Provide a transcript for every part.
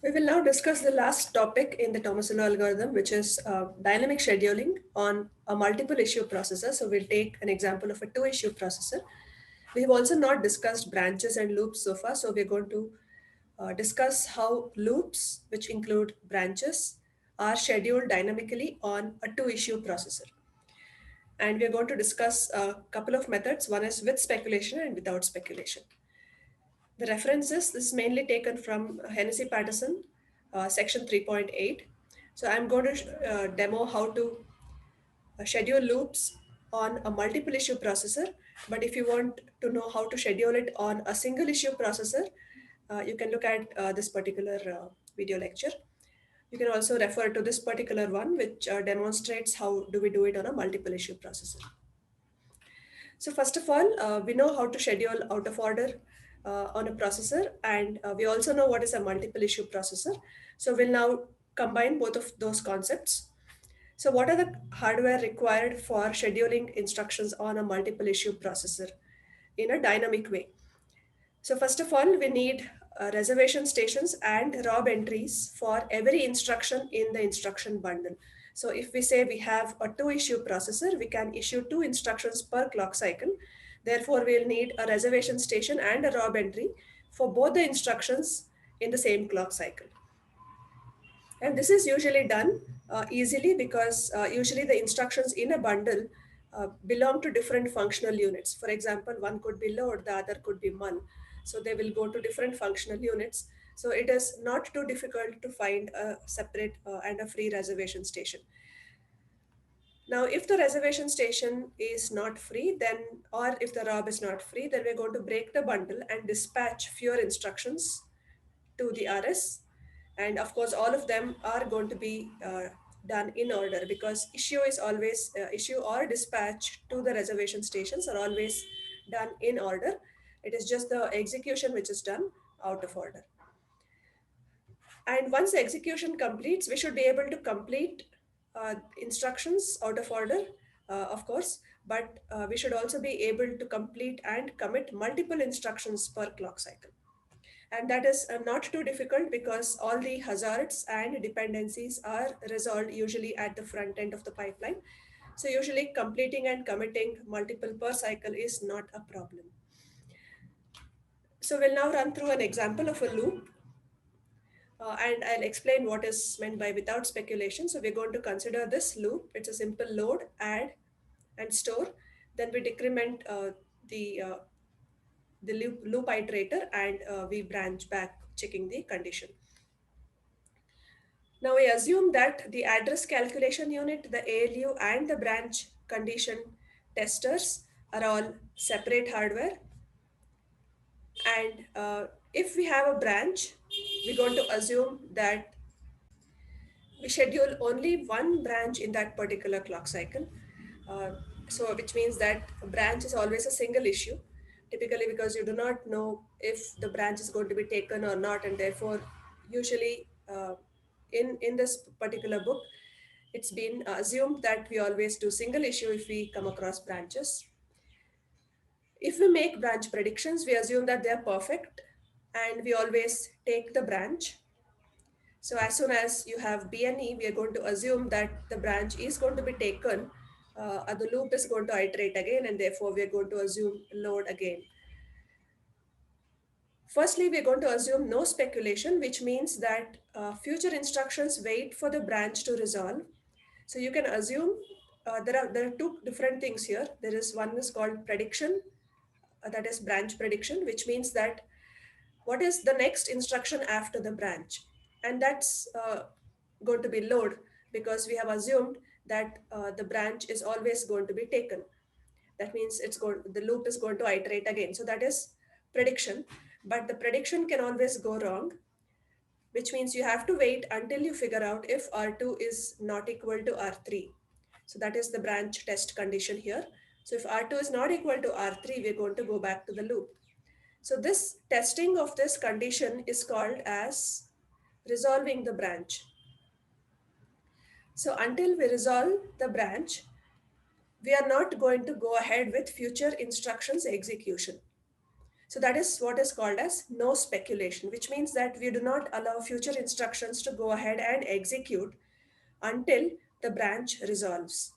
We will now discuss the last topic in the Tomasello algorithm, which is dynamic scheduling on a multiple issue processor. So we'll take an example of a two issue processor. We have also not discussed branches and loops so far. So we're going to discuss how loops, which include branches, are scheduled dynamically on a two issue processor. And we're going to discuss a couple of methods. One is with speculation and without speculation. The references, this is mainly taken from Hennessy Patterson, section 3.8. So I'm going to demo how to schedule loops on a multiple issue processor. But if you want to know how to schedule it on a single issue processor, you can look at this particular video lecture. You can also refer to this particular one, which demonstrates how do we do it on a multiple issue processor. So first of all, we know how to schedule out of order on a processor, and we also know what is a multiple issue processor. So we'll now combine both of those concepts. So what are the hardware required for scheduling instructions on a multiple issue processor in a dynamic way? So first of all, we need reservation stations and rob entries for every instruction in the instruction bundle. So if we say we have a two issue processor, we can issue two instructions per clock cycle. Therefore, we'll need a reservation station and a rob entry for both the instructions in the same clock cycle. And this is usually done easily because usually the instructions in a bundle belong to different functional units. For example, one could be load, the other could be mul. So they will go to different functional units. So it is not too difficult to find a separate and a free reservation station. Now, if the reservation station is not free, then, or if the ROB is not free, then we're going to break the bundle and dispatch fewer instructions to the RS. And of course, all of them are going to be done in order because issue or dispatch to the reservation stations are always done in order. It is just the execution which is done out of order. And once the execution completes, we should be able to complete instructions out of order, of course, but we should also be able to complete and commit multiple instructions per clock cycle. And that is not too difficult because all the hazards and dependencies are resolved usually at the front end of the pipeline. So usually completing and committing multiple per cycle is not a problem. So we'll now run through an example of a loop and I'll explain what is meant by without speculation. So we're going to consider this loop. It's a simple load, add, and store. Then we decrement the uh, the loop iterator and we branch back checking the condition. Now we assume that the address calculation unit, the ALU, and the branch condition testers are all separate hardware. And if we have a branch, we're going to assume that we schedule only one branch in that particular clock cycle. Uh, so, which means that a branch is always a single issue, typically because you do not know if the branch is going to be taken or not, and therefore, usually in this particular book, it's been assumed that we always do single issue if we come across branches. If we make branch predictions, we assume that they are perfect, and we always take the branch. So as soon as you have BNE, we are going to assume that the branch is going to be taken, the loop is going to iterate again, and therefore we are going to assume load again. Firstly, we're going to assume no speculation, which means that future instructions wait for the branch to resolve. So you can assume there are two different things here. There is one is called prediction, that is branch prediction, which means that what is the next instruction after the branch, and that's going to be load because we have assumed that the branch is always going to be taken. That means the loop is going to iterate again, so that is prediction. But the prediction can always go wrong, which means you have to wait until you figure out if R2 is not equal to R3. So that is the branch test condition here. So if R2 is not equal to R3, we're going to go back to the loop. So this testing of this condition is called as resolving the branch. So until we resolve the branch, we are not going to go ahead with future instructions execution. So that is what is called as no speculation, which means that we do not allow future instructions to go ahead and execute until the branch resolves.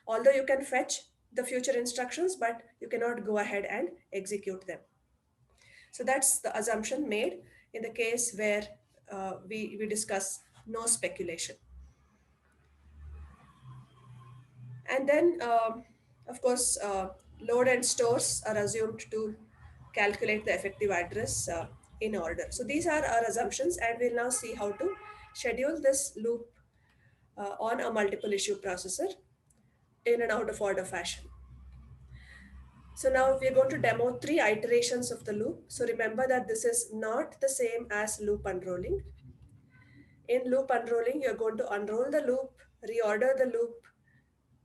Although you can fetch the future instructions, but you cannot go ahead and execute them. So that's the assumption made in the case where we discuss no speculation. And then, of course, load and stores are assumed to calculate the effective address in order. So these are our assumptions, and we'll now see how to schedule this loop on a multiple issue processor in an out of order fashion. So now we're going to demo three iterations of the loop. So remember that this is not the same as loop unrolling. In loop unrolling, you're going to unroll the loop, reorder the loop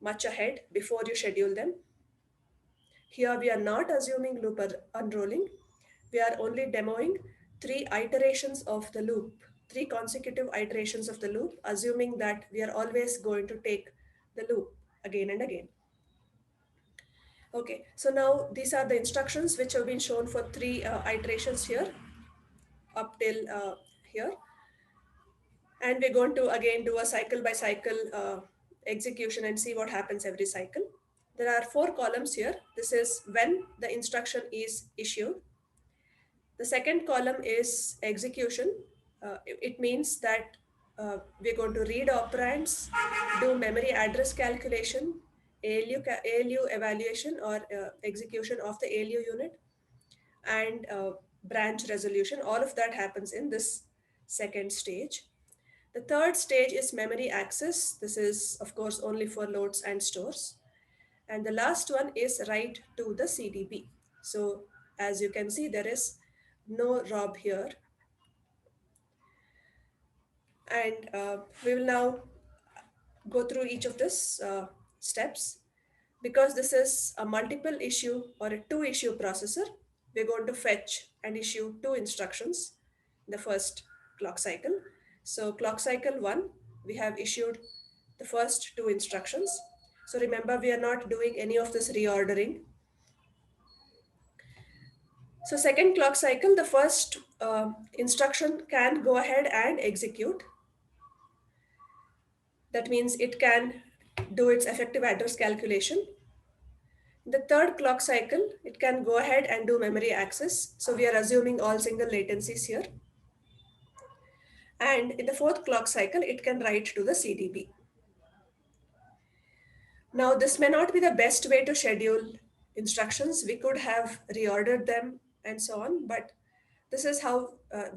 much ahead before you schedule them. Here we are not assuming loop unrolling. We are only demoing three iterations of the loop, three consecutive iterations of the loop, assuming that we are always going to take the loop again and again. Okay, so now these are the instructions which have been shown for three iterations here up till here. And we're going to again do a cycle by cycle execution and see what happens every cycle. There are four columns here. This is when the instruction is issued. The second column is execution. It means that we're going to read operands, do memory address calculation, ALU evaluation or execution of the ALU unit, and branch resolution. All of that happens in this second stage. The third stage is memory access. This is, of course, only for loads and stores. And the last one is write to the CDB. So as you can see, there is no ROB here. And we will now go through each of these steps. Because this is a multiple issue or a two issue processor, we're going to fetch and issue two instructions in the first clock cycle. So clock cycle 1, we have issued the first two instructions. So remember, we are not doing any of this reordering. So second clock cycle, the first instruction can go ahead and execute. That means it can do its effective address calculation. In the third clock cycle, it can go ahead and do memory access. So we are assuming all single latencies here. And in the fourth clock cycle, it can write to the CDB. Now, this may not be the best way to schedule instructions. We could have reordered them and so on, but this is how,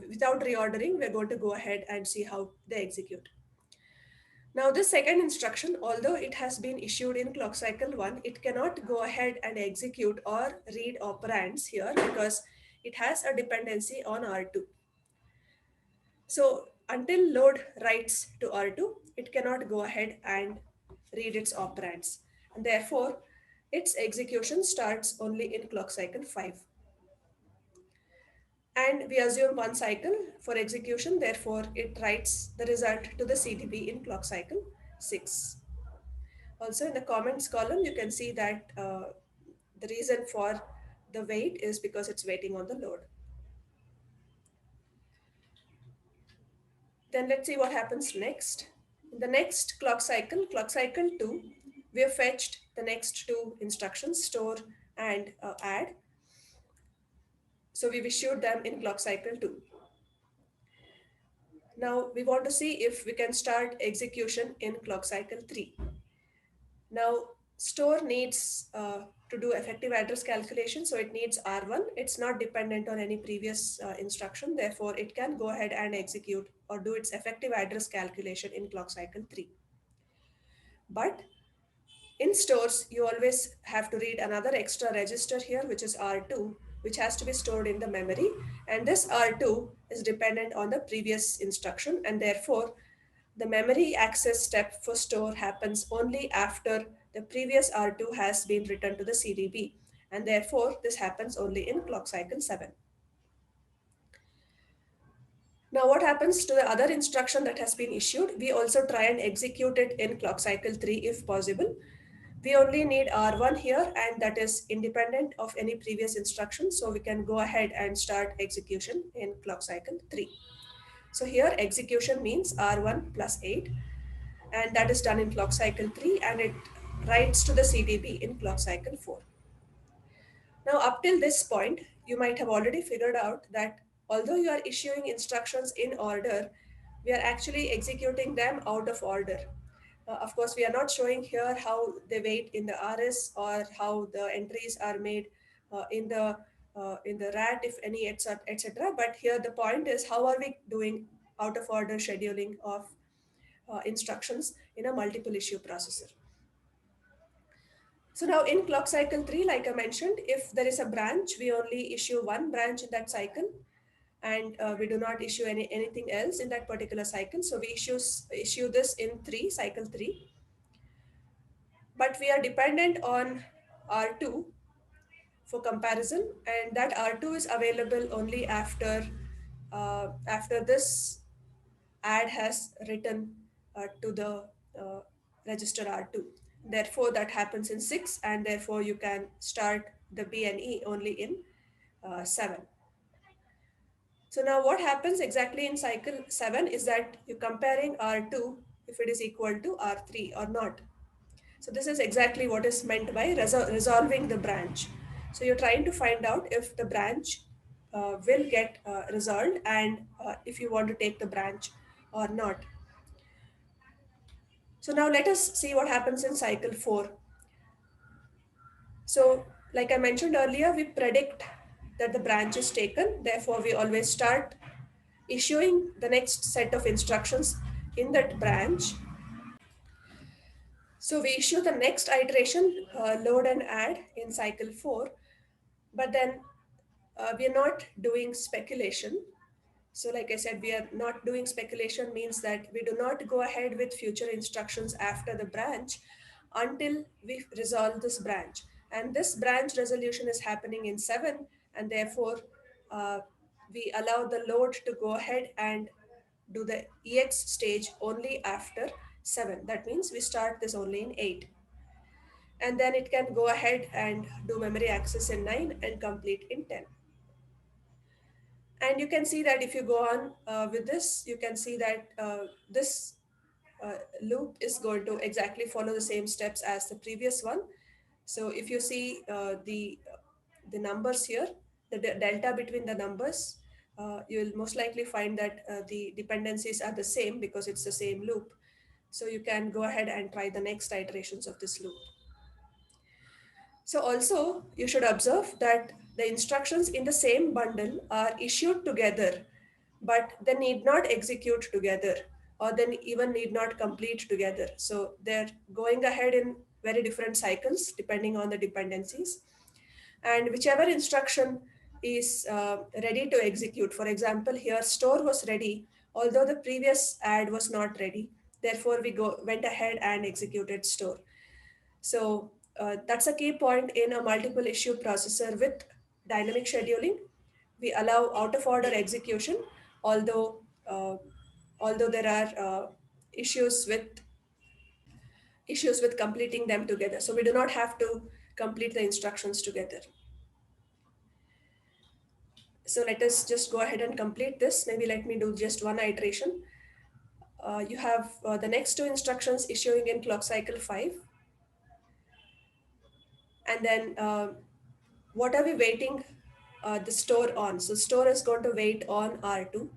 without reordering, we're going to go ahead and see how they execute. Now, this second instruction, although it has been issued in clock cycle 1, it cannot go ahead and execute or read operands here because it has a dependency on R2. So until load writes to R2, it cannot go ahead and read its operands. And therefore, its execution starts only in clock cycle 5. And we assume one cycle for execution, therefore it writes the result to the CDB in clock cycle 6. Also in the comments column, you can see that the reason for the wait is because it's waiting on the load. Then let's see what happens next. In the next clock cycle 2, we have fetched the next two instructions, store and add. So we've issued them in clock cycle 2. Now we want to see if we can start execution in clock cycle 3. Now store needs to do effective address calculation, so it needs R1. It's not dependent on any previous instruction, therefore it can go ahead and execute or do its effective address calculation in clock cycle 3. But in stores, you always have to read another extra register here, which is R2, which has to be stored in the memory. And this R2 is dependent on the previous instruction, and therefore the memory access step for store happens only after the previous R2 has been written to the CDB, and therefore this happens only in clock cycle 7. Now what happens to the other instruction that has been issued? We also try and execute it in clock cycle 3 if possible. We only need R1 here, and that is independent of any previous instruction. So we can go ahead and start execution in clock cycle 3. So here execution means R1 plus 8, and that is done in clock cycle 3, and it writes to the CDB in clock cycle 4. Now, up till this point, you might have already figured out that although you are issuing instructions in order, we are actually executing them out of order. Of course, we are not showing here how they wait in the RS or how the entries are made in the RAT, if any, etc., etc. But here the point is, how are we doing out of order scheduling of instructions in a multiple issue processor? So now in clock cycle 3, like I mentioned, if there is a branch, we only issue one branch in that cycle, and we do not issue anything else in that particular cycle. So we issue this in 3, cycle 3. But we are dependent on R2 for comparison, and that R2 is available only after this add has written to the uh, register R2. Therefore, that happens in 6, and therefore you can start the B and E only in 7. So now what happens exactly in cycle 7 is that you're comparing R2 if it is equal to R3 or not. So this is exactly what is meant by resolving the branch. So you're trying to find out if the branch will get resolved, and if you want to take the branch or not. So now let us see what happens in cycle 4. So like I mentioned earlier, we predict that the branch is taken. Therefore, we always start issuing the next set of instructions in that branch. So we issue the next iteration, load and add in cycle 4, but then we are not doing speculation. So like I said, we are not doing speculation means that we do not go ahead with future instructions after the branch until we resolve this branch. And this branch resolution is happening in 7, and therefore uh, we allow the load to go ahead and do the EX stage only after 7. That means we start this only in 8. And then it can go ahead and do memory access in 9 and complete in 10. And you can see that if you go on with this, you can see that this loop is going to exactly follow the same steps as the previous one. So if you see the numbers here, the delta between the numbers, you will most likely find that the dependencies are the same because it's the same loop. So you can go ahead and try the next iterations of this loop. So also you should observe that the instructions in the same bundle are issued together, but they need not execute together, or then even need not complete together. So they're going ahead in very different cycles depending on the dependencies. And whichever instruction is ready to execute, for example, here store was ready, although the previous add was not ready. Therefore, went ahead and executed store. So that's a key point in a multiple issue processor with dynamic scheduling. We allow out of order execution, although uh, although there are issues with completing them together. So we do not have to complete the instructions together. So let us just go ahead and complete this. Maybe let me do just one iteration. You have the next two instructions issuing in clock cycle 5, and then what are we waiting the store on? So store is going to wait on R2.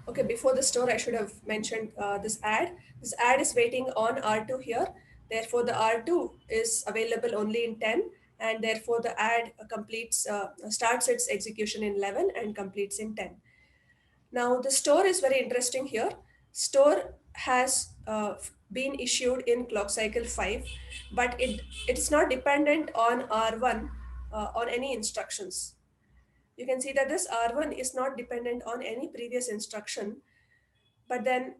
Okay, before the store, I should have mentioned this add. This add is waiting on R2 here. Therefore, the R2 is available only in 10, and therefore the add starts its execution in 11 and completes in 10. Now, the store is very interesting here. Store has been issued in clock cycle 5, but it's not dependent on R1 on any instructions. You can see that this R1 is not dependent on any previous instruction, but then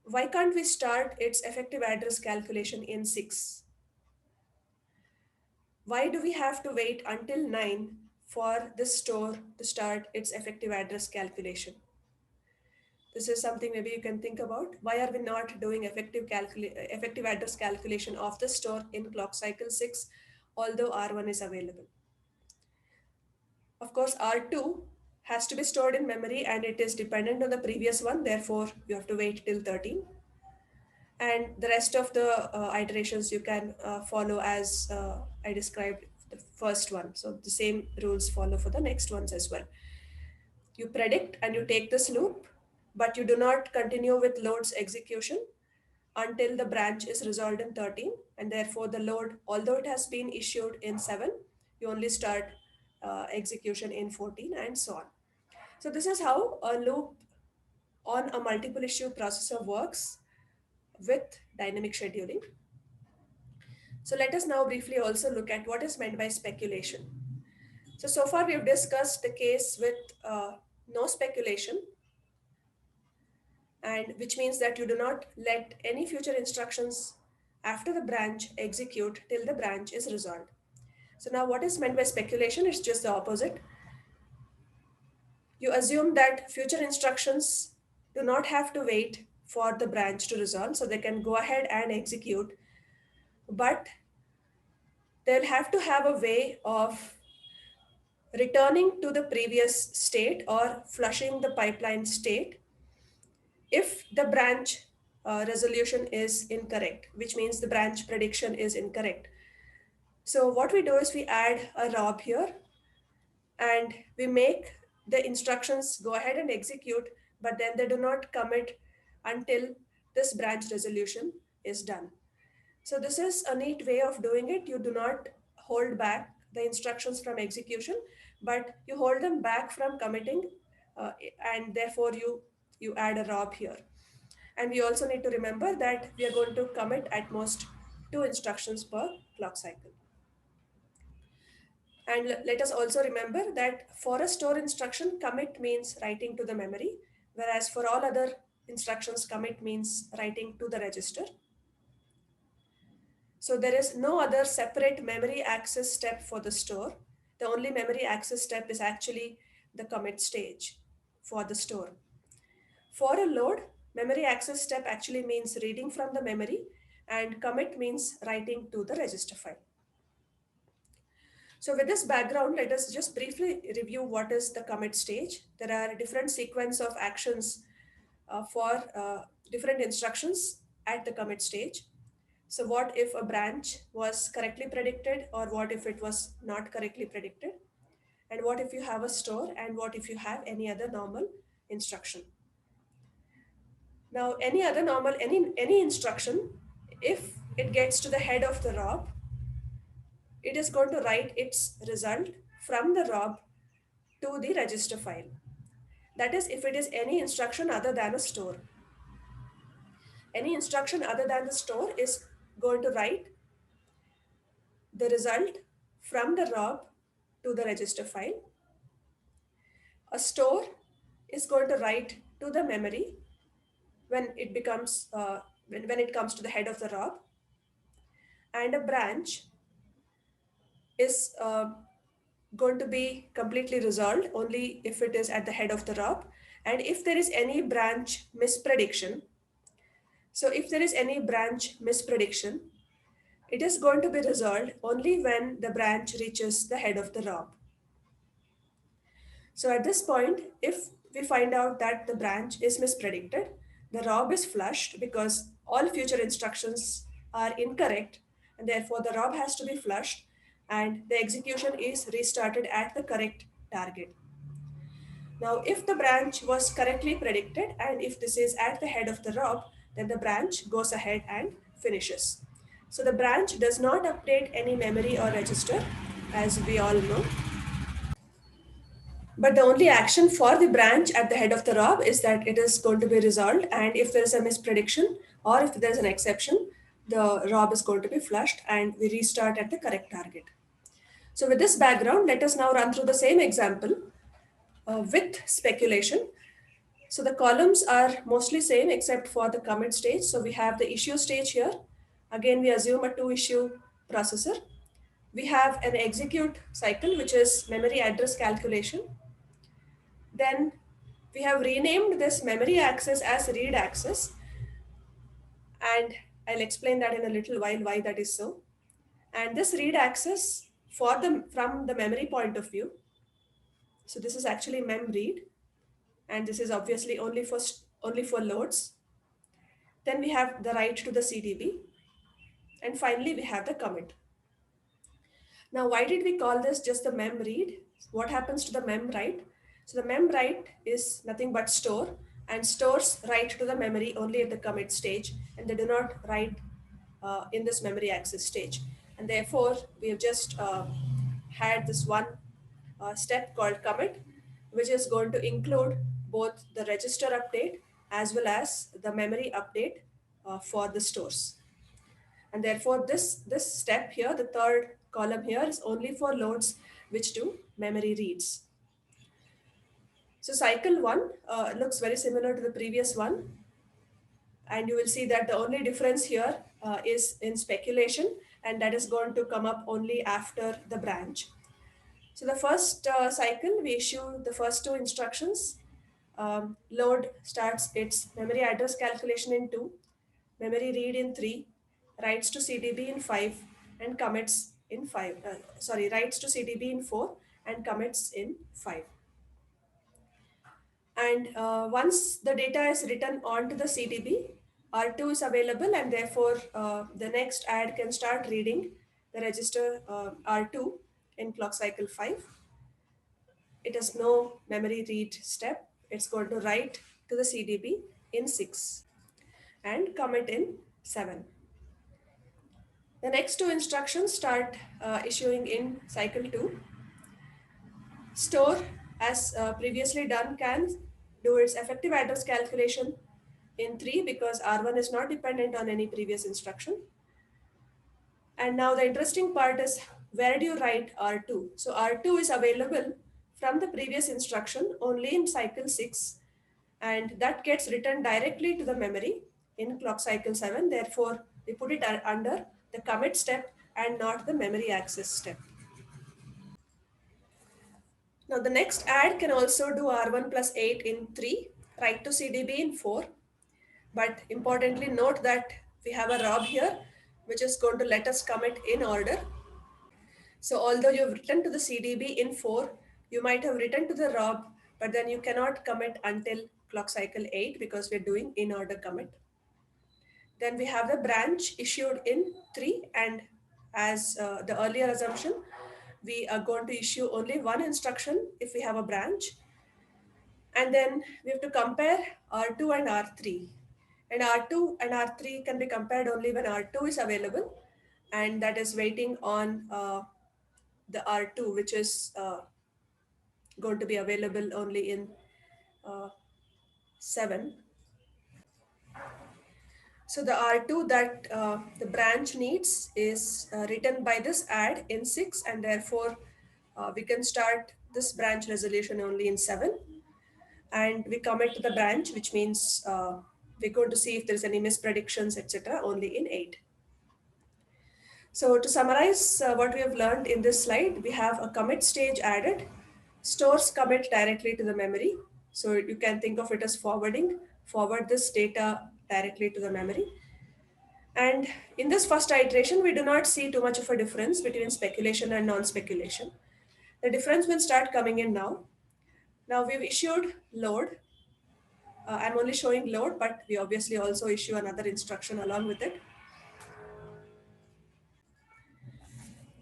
why can't we start its effective address calculation in 6? Why do we have to wait until 9 for this store to start its effective address calculation? This is something maybe you can think about. Why are we not doing effective address calculation of the store in clock cycle 6, although R1 is available? Of course, R2 has to be stored in memory and it is dependent on the previous one. Therefore, you have to wait till 13. And the rest of the iterations you can follow as I described the first one. So the same rules follow for the next ones as well. You predict and you take this loop, but you do not continue with load's execution until the branch is resolved in 13, and therefore the load, although it has been issued in 7, you only start execution in 14 and so on. So this is how a loop on a multiple issue processor works with dynamic scheduling. So let us now briefly also look at what is meant by speculation. So far we've discussed the case with no speculation, and which means that you do not let any future instructions after the branch execute till the branch is resolved. So now what is meant by speculation is just the opposite. You assume that future instructions do not have to wait for the branch to resolve, so they can go ahead and execute, but they'll have to have a way of returning to the previous state or flushing the pipeline state if the branch resolution is incorrect, which means the branch prediction is incorrect. So what we do is we add a rob here and we make the instructions go ahead and execute, but then they do not commit until this branch resolution is done. So this is a neat way of doing it. You do not hold back the instructions from execution, but you hold them back from committing, and therefore you add a rob here. And we also need to remember that we are going to commit at most 2 instructions per clock cycle. And let us also remember that for a store instruction, commit means writing to the memory, whereas for all other instructions, commit means writing to the register. So there is no other separate memory access step for the store. The only memory access step is actually the commit stage for the store. For a load, memory access step actually means reading from the memory, and commit means writing to the register file. So with this background, let us just briefly review what is the commit stage. There are different sequence of actions for different instructions at the commit stage. So what if a branch was correctly predicted, or what if it was not correctly predicted? And what if you have a store, and what if you have any other normal instruction? Now, any instruction, if it gets to the head of the rob, it is going to write its result from the rob to the register file. That is, if it is any instruction other than a store. Any instruction other than the store is going to write the result from the rob to the register file. A store is going to write to the memory when it becomes when it comes to the head of the rob, and a branch is going to be completely resolved only if it is at the head of the rob. And if there is any branch misprediction, so if there is any branch misprediction, it is going to be resolved only when the branch reaches the head of the rob. So at this point, if we find out that the branch is mispredicted, the rob is flushed because all future instructions are incorrect, and therefore the rob has to be flushed and the execution is restarted at the correct target. Now, if the branch was correctly predicted and if this is at the head of the rob, then the branch goes ahead and finishes. So the branch does not update any memory or register, as we all know. But the only action for the branch at the head of the rob is that it is going to be resolved. And if there is a misprediction or if there is an exception, the rob is going to be flushed and we restart at the correct target. So with this background, let us now run through the same example with speculation. So the columns are mostly same except for the commit stage. So we have the issue stage here. Again, we assume a 2-issue processor. We have an execute cycle, which is memory address calculation. Then We have renamed this memory access as read access, and I'll explain that in a little while why that is so. And this read access for the from the memory point of view, so this is actually mem read, and this is obviously only for loads. Then we have the write to the CDB, and finally we have the commit. Now, why did we call this just the mem read? What happens to the mem write? So the mem write is nothing but store, and stores write to the memory only at the commit stage, and they do not write in this memory access stage. And therefore, we have just had this one step called commit, which is going to include both the register update as well as the memory update for the stores. And therefore this step here, the third column here, is only for loads which do memory reads. So cycle 1 looks very similar to the previous one, and you will see that the only difference here is in speculation, and that is going to come up only after the branch. So the first cycle, we issue the first two instructions. Load starts its memory address calculation in 2, memory read in 3, writes to CDB in 5, and commits in 5. Writes to CDB in 4 and commits in 5. And once the data is written onto the CDB, R2 is available, and therefore the next add can start reading the register R2 in clock cycle 5. It has no memory read step. It's going to write to the CDB in 6 and commit in 7. The next two instructions start issuing in cycle 2. Store, as previously done, can do its effective address calculation in 3 because R1 is not dependent on any previous instruction. And now the interesting part is, where do you write R2? So R2 is available from the previous instruction only in cycle 6, and that gets written directly to the memory in clock cycle 7. Therefore, we put it under the commit step and not the memory access step. Now the next add can also do R1 plus 8 in 3, write to CDB in 4. But importantly, note that we have a rob here, which is going to let us commit in order. So although you've written to the CDB in 4, you might have written to the rob, but then you cannot commit until clock cycle 8 because we're doing in order commit. Then we have the branch issued in 3, and as the earlier assumption, we are going to issue only one instruction if we have a branch. And then we have to compare R2 and R3. And R2 and R3 can be compared only when R2 is available, and that is waiting on the R2, which is going to be available only in uh, 7. So the R2 that the branch needs is written by this add in 6, and therefore we can start this branch resolution only in 7. And we commit to the branch, which means we're going to see if there's any mispredictions, etc., only in 8. So to summarize what we have learned in this slide, we have a commit stage added, stores commit directly to the memory. So you can think of it as forwarding, forward this data directly to the memory. And in this first iteration, we do not see too much of a difference between speculation and non-speculation. The difference will start coming in now. Now we've issued load. I'm only showing load, but we obviously also issue another instruction along with it.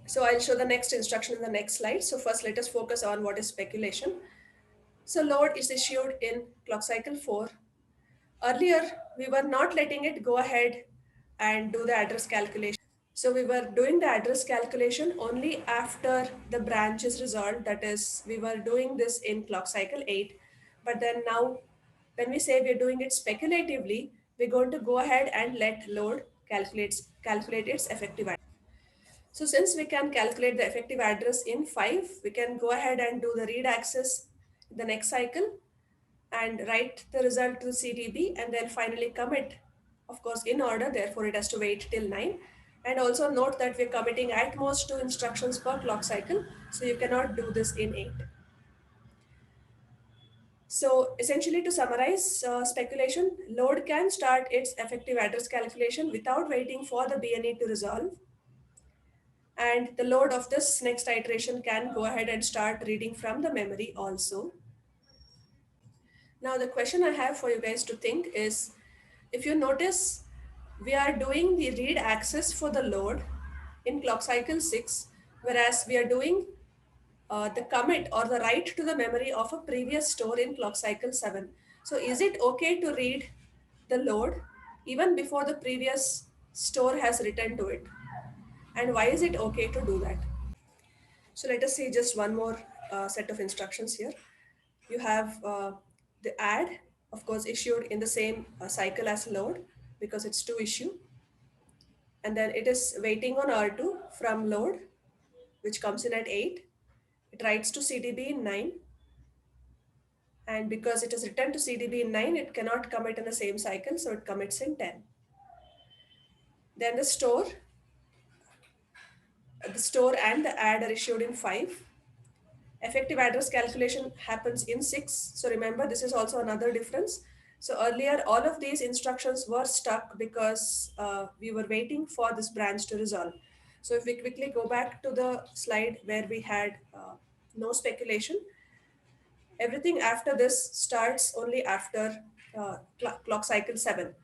So I'll show the next instruction in the next slide. So first, let us focus on what is speculation. So load is issued in clock cycle 4. Earlier, we were not letting it go ahead and do the address calculation. So we were doing the address calculation only after the branch is resolved. That is, we were doing this in clock cycle 8. But then now, when we say we're doing it speculatively, we're going to go ahead and let load calculate its effective address. So since we can calculate the effective address in 5, we can go ahead and do the read access in the next cycle and write the result to the CDB and then finally commit, of course, in order. Therefore, it has to wait till 9. And also note that we're committing at most 2 instructions per clock cycle. So you cannot do this in 8. So essentially, to summarize speculation, load can start its effective address calculation without waiting for the BNE to resolve. And the load of this next iteration can go ahead and start reading from the memory also. Now, the question I have for you guys to think is, if you notice, we are doing the read access for the load in clock cycle 6, whereas we are doing the commit or the write to the memory of a previous store in clock cycle 7. So is it okay to read the load even before the previous store has returned to it? And why is it okay to do that? So let us see just one more set of instructions here. You have the add, of course, issued in the same cycle as load because it's to issue. And then it is waiting on R2 from load, which comes in at 8. It writes to CDB in 9. And because it is returned to CDB in 9, it cannot commit in the same cycle, so it commits in 10. Then the store and the add are issued in 5. Effective address calculation happens in 6. So remember, this is also another difference. So earlier, all of these instructions were stuck because we were waiting for this branch to resolve. So if we quickly go back to the slide where we had no speculation, everything after this starts only after clock cycle 7.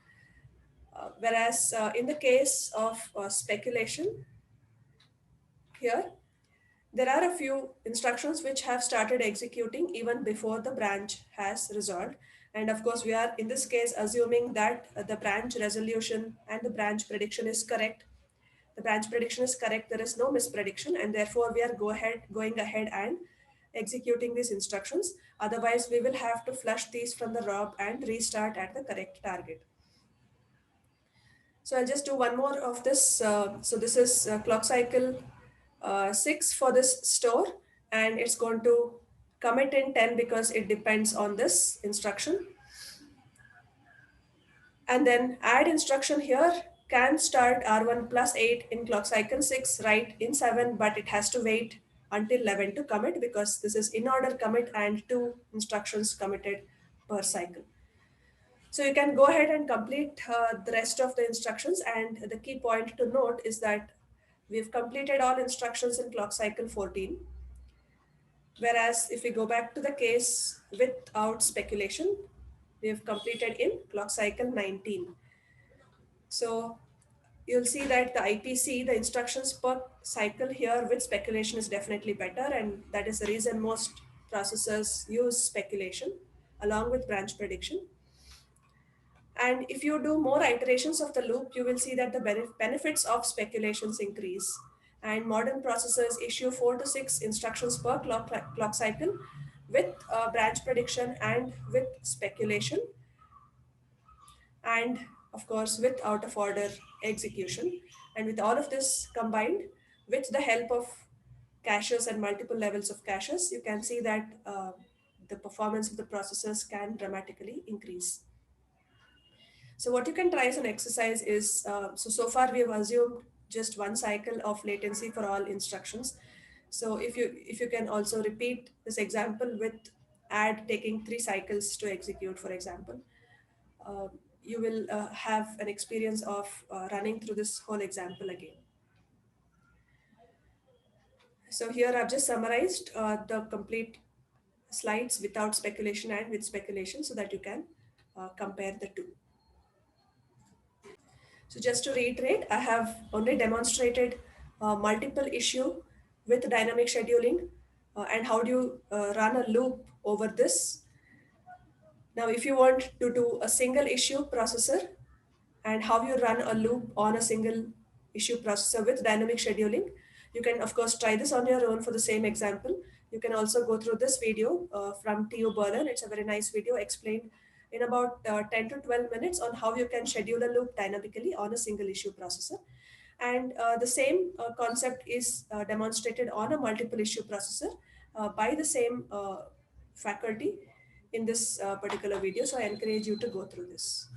Whereas in the case of speculation, here there are a few instructions which have started executing even before the branch has resolved. And of course, we are in this case assuming that the branch resolution and the branch prediction is correct. The branch prediction is correct, there is no misprediction, and therefore we are going ahead and executing these instructions. Otherwise, we will have to flush these from the ROB and restart at the correct target. So I'll just do one more of this. So this is clock cycle 6 for this store, and it's going to commit in 10 because it depends on this instruction. And then add instruction here can start R1 plus 8 in clock cycle 6, right in 7, but it has to wait until 11 to commit because this is in order commit and 2 instructions committed per cycle. So you can go ahead and complete the rest of the instructions. And the key point to note is that we've completed all instructions in clock cycle 14. Whereas if we go back to the case without speculation, we've completed in clock cycle 19. So you'll see that the IPC, the instructions per cycle here with speculation is definitely better. And that is the reason most processors use speculation along with branch prediction. And if you do more iterations of the loop, you will see that the benefits of speculations increase. And modern processors issue 4 to 6 instructions per clock cycle with branch prediction and with speculation, and of course with out of order execution. And with all of this combined, with the help of caches and multiple levels of caches, you can see that the performance of the processors can dramatically increase. So what you can try as an exercise is, so far we have assumed just one cycle of latency for all instructions. So if you can also repeat this example with add taking 3 cycles to execute, for example, uh, you will have an experience of running through this whole example again. So here I've just summarized the complete slides without speculation and with speculation so that you can compare the two. So just to reiterate, I have only demonstrated multiple issue with dynamic scheduling and how do you run a loop over this. Now, if you want to do a single issue processor and how you run a loop on a single issue processor with dynamic scheduling, you can of course try this on your own for the same example. You can also go through this video from TU Berlin. It's a very nice video explained in about 10 to 12 minutes on how you can schedule a loop dynamically on a single issue processor. And the same concept is demonstrated on a multiple issue processor by the same faculty in this particular video. So I encourage you to go through this.